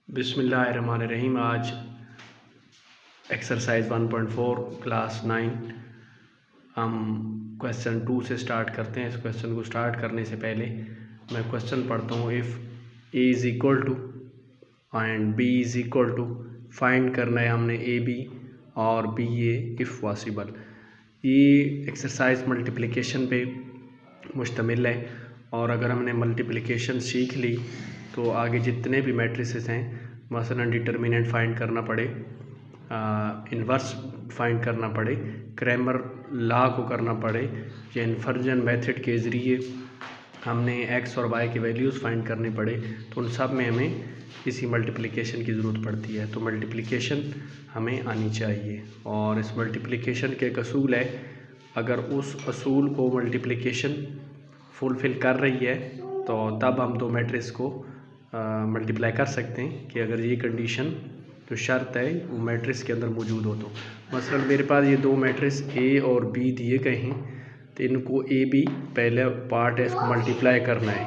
बिस्मिल्लाहिर्रहमानिर्रहीम। आज exercise 1.4 class 9 हम क्वेश्चन 2 से स्टार्ट करते हैं। इस क्वेश्चन को स्टार्ट करने से पहले मैं क्वेश्चन पढ़ता हूँ। If A is equal to and B is equal to, find करना है हमने ए बी और बी ए इफ़ पॉसिबल। ये एक्सरसाइज मल्टीप्लिकेशन पे मुश्तमिल है और अगर हमने मल्टीप्लिकेशन सीख ली तो आगे जितने भी मैट्रिसेस हैं, मसलन डिटर्मिनेंट फाइंड करना पड़े, इन्वर्स फाइंड करना पड़े, क्रैमर लॉ को करना पड़े या इन्वर्जन मेथड के ज़रिए हमने एक्स और वाई के वैल्यूज़ फाइंड करने पड़े, तो उन सब में हमें इसी मल्टीप्लिकेशन की ज़रूरत पड़ती है। तो मल्टीप्लिकेशन हमें आनी चाहिए और इस मल्टीप्लिकेशन के एक असूल है। अगर उस असूल को मल्टीप्लिकेशन फुलफ़िल कर रही है तो तब हम दो मैट्रिक्स को मल्टीप्लाई कर सकते हैं कि अगर ये कंडीशन तो शर्त है वो मैट्रिक्स के अंदर मौजूद हो। तो मसलन मेरे पास ये दो मैट्रिक्स ए और बी दिए गए हैं, तो इनको ए बी पहले पार्ट है, इसको मल्टीप्लाई करना है।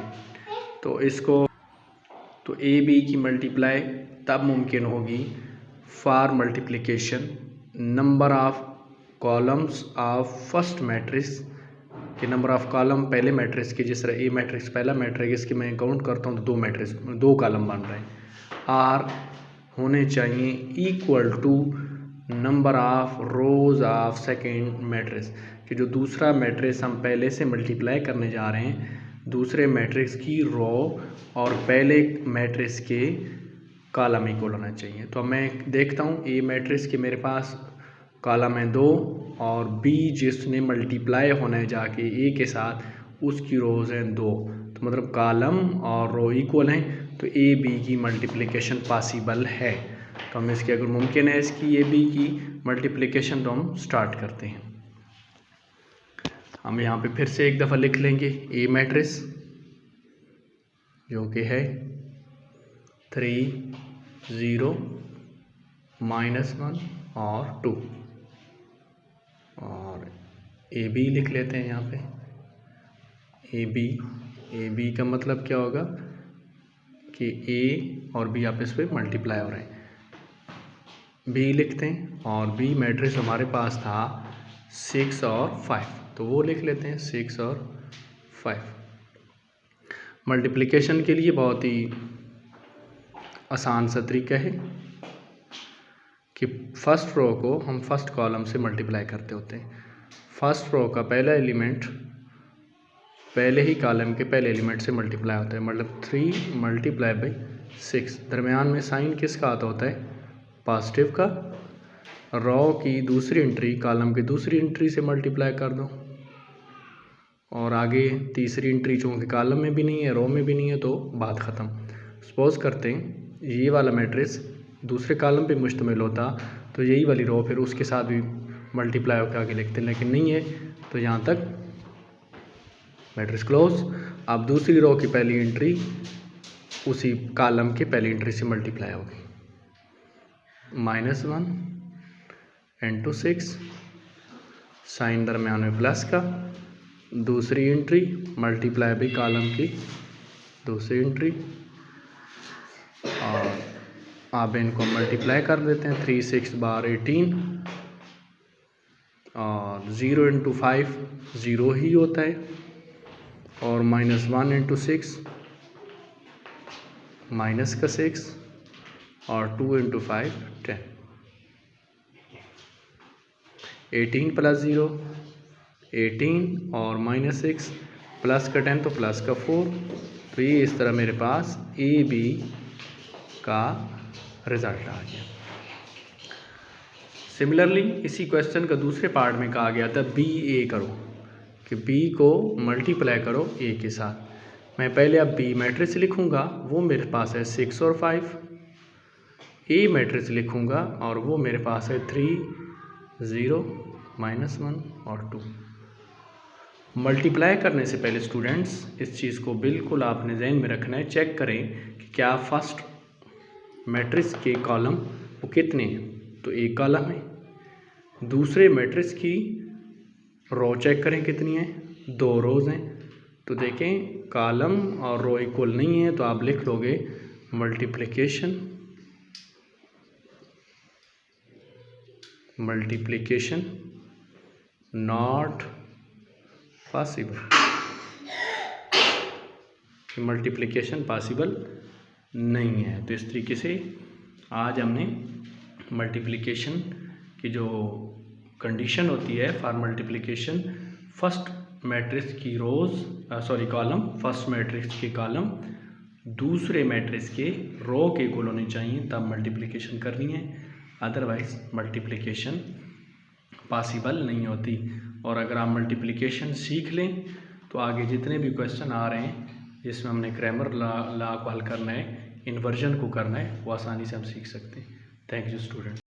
तो ए बी की मल्टीप्लाई तब मुमकिन होगी for multiplication number of columns of first matrix कि नंबर ऑफ कॉलम पहले मैट्रिक्स की, जिस तरह ए मैट्रिक्स पहला मैट्रिक्स इसकी मैं काउंट करता हूँ तो दो मैट्रिक्स दो कॉलम बन रहे हैं, आर होने चाहिए equal to number of rows of second matrix कि जो दूसरा मैट्रिक्स हम पहले से मल्टीप्लाई करने जा रहे हैं, दूसरे मैट्रिक्स की रो और पहले मैट्रिक्स के कॉलम इक्वल होना चाहिए। तो मैं देखता हूँ ए मैट्रिक्स के मेरे पास कॉलम है 2 और बी जिसने मल्टीप्लाई होना है जाके ए के साथ उसकी रोज़ हैं 2, तो मतलब कॉलम और रो इक्वल हैं, तो ए बी की मल्टीप्लिकेशन पॉसिबल है। तो हम इसकी अगर मुमकिन है इसकी ए बी की मल्टीप्लिकेशन, तो हम स्टार्ट करते हैं। हम यहाँ पे फिर से एक दफ़ा लिख लेंगे ए मैट्रिक्स जो कि है 3 0 -1 और 2 और ए बी लिख लेते हैं यहाँ पे ए बी का मतलब क्या होगा कि ए और बी आपस में मल्टीप्लाई हो रहे हैं। बी लिखते हैं और बी मैट्रिक्स हमारे पास था 6 और 5, तो वो लिख लेते हैं 6 और 5। मल्टीप्लिकेशन के लिए बहुत ही आसान सा तरीका है कि फर्स्ट रो को हम फर्स्ट कॉलम से मल्टीप्लाई करते होते हैं। फर्स्ट रो का पहला एलिमेंट पहले ही कॉलम के पहले एलिमेंट से मल्टीप्लाई होता है, मतलब 3 × 6। दरमियान में साइन किसका आता होता है? पॉजिटिव का। रो की दूसरी एंट्री कॉलम की दूसरी एंट्री से मल्टीप्लाई कर दो और आगे तीसरी एंट्री चूँकि कॉलम में भी नहीं है रो में भी नहीं है तो बात ख़त्म। सपोज करते हैं ये वाला मैट्रिक्स दूसरे कॉलम पे मुश्तमिल होता तो यही वाली रो फिर उसके साथ भी मल्टीप्लाई होकर आगे लिखते, लेकिन नहीं है, तो यहाँ तक मैट्रिक्स क्लोज। अब दूसरी रो की पहली एंट्री उसी कॉलम के पहली एंट्री से मल्टीप्लाई होगी, -1 × 6, साइन दरम्यान में प्लस का, दूसरी एंट्री मल्टीप्लाई बाई कॉलम की दूसरी एंट्री, और अब इनको मल्टीप्लाई कर देते हैं 3 6 बार 18 और 0 × 5 0 ही होता है और -1 × 6 माइनस का 6 और 2 × 5 10, 18 + 0 18 और -6 प्लस का 10 तो प्लस का 4। तो ये इस तरह मेरे पास ए बी का रिज़ल्ट आ गया। सिमिलरली इसी क्वेश्चन का दूसरे पार्ट में कहा गया था बी ए करो कि बी को मल्टीप्लाई करो ए के साथ। मैं पहले अब बी मैट्रिक्स लिखूंगा, वो मेरे पास है 6 और 5। ए मैट्रिक्स लिखूंगा और वो मेरे पास है 3 0 -1 और 2। मल्टीप्लाई करने से पहले स्टूडेंट्स इस चीज़ को बिल्कुल आपने जहन में रखना है, चेक करें कि क्या फर्स्ट मैट्रिक्स के कॉलम वो कितने हैं, तो एक कॉलम है। दूसरे मैट्रिक्स की रो चेक करें कितनी है, 2 रोज़ हैं। तो देखें कॉलम और रो इक्वल नहीं है तो आप लिख लोगे multiplication multiplication not possible, multiplication possible नहीं है। तो इस तरीके से आज हमने मल्टीप्लिकेशन की जो कंडीशन होती है फॉर मल्टीप्लिकेशन, फर्स्ट मैट्रिक्स की कॉलम, फर्स्ट मैट्रिक्स के कॉलम दूसरे मैट्रिक्स के रो के इक्वल होने चाहिए तब मल्टीप्लिकेशन करनी है, अदरवाइज मल्टीप्लिकेशन पॉसिबल नहीं होती। और अगर आप मल्टीप्लिकेशन सीख लें तो आगे जितने भी क्वेश्चन आ रहे हैं जिसमें हमने क्रैमर लॉ को हल करना है, इन्वर्जन को करना है, वो आसानी से हम सीख सकते हैं। Thank you student.